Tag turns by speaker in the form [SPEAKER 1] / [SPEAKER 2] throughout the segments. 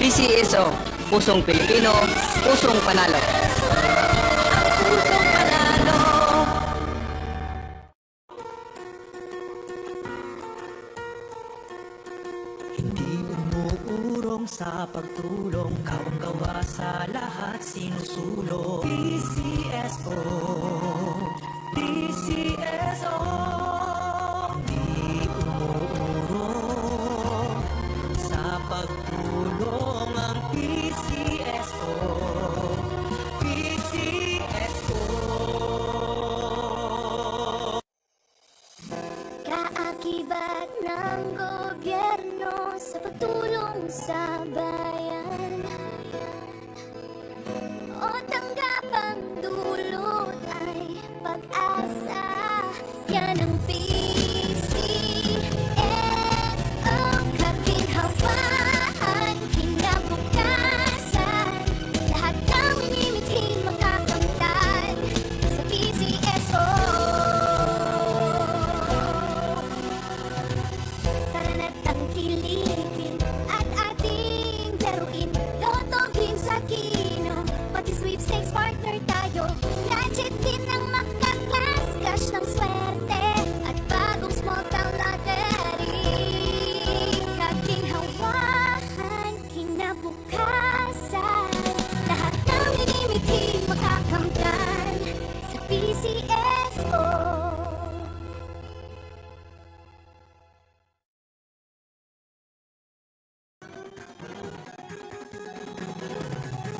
[SPEAKER 1] PCSO, Pusong Pilipino, Pusong Panalo.
[SPEAKER 2] Pusong panalo.
[SPEAKER 3] Hindi umuurong sa pagtulong, kawang-gawa sa lahat sinusulong. PCSO, PCSO. Hindi umuurong sa pagtulong ang PCSO, PCSO.
[SPEAKER 2] Kaakibat ng gobyerno sa pagtulong sa bayan, o tanggapang dulot ay pag-asa. Yan ang PCSO, kaginhawaan, kinabukasan. Lahat ng minimiting makakamtan sa PCSO. Tara na't tangkilikin at ating laruin. Lotto, games at kino, pati sweepstakes partner tayo. Gadget din ang makakas, cash ng swerte at bagong small town lottery. Kaginhawahan, kinabukasan. Lahat ng minimiting makakamtan sa PCSO.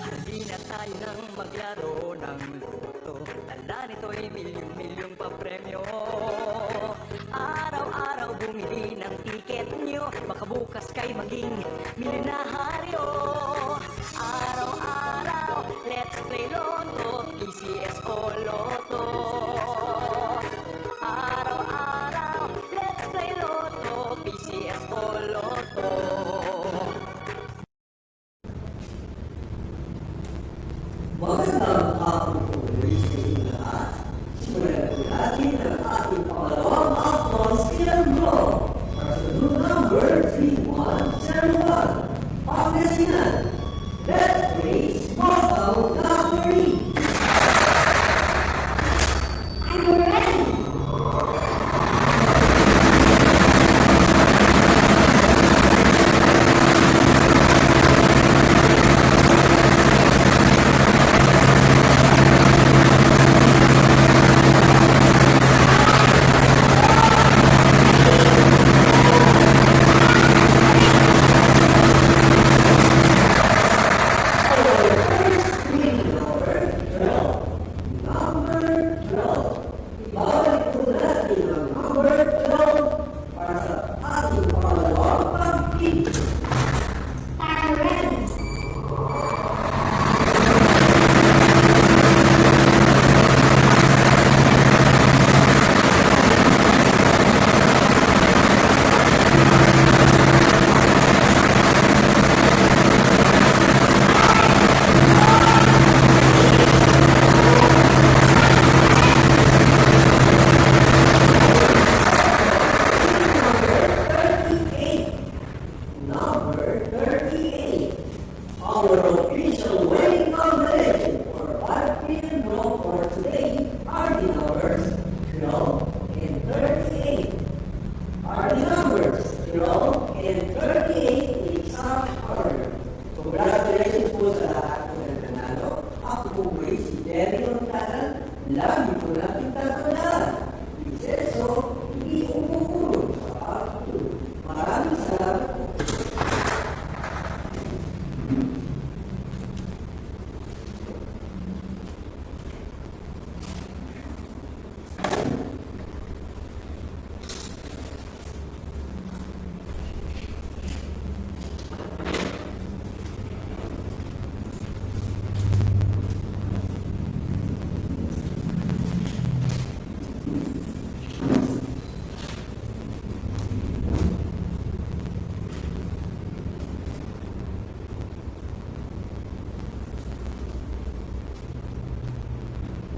[SPEAKER 3] Halina tayo nang maglaro ng loto. Tala nito'y milyong-milyong papremyo. Araw-araw bumili ng tiket nyo, baka bukas kay maging milyonaryo. Araw-araw, let's play Lotto, PCSO Lotto. Araw-araw, let's play Lotto, PCSO Lotto.
[SPEAKER 4] Magandang hapon po ulit sa inyo lahat. Simulan po natin ang ating pangalawang Alphonse Kilang Draw para sa room number 3101, Pangasinan. Let's play Small Town Lottery. I'm ready! Lagi po natin tatandaan. Proseso, hindi umuulong sa pagtulong. Maraming salamat po.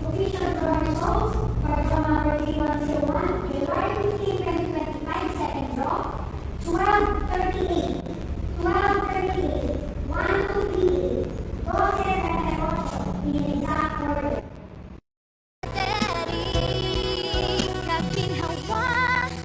[SPEAKER 2] Okay,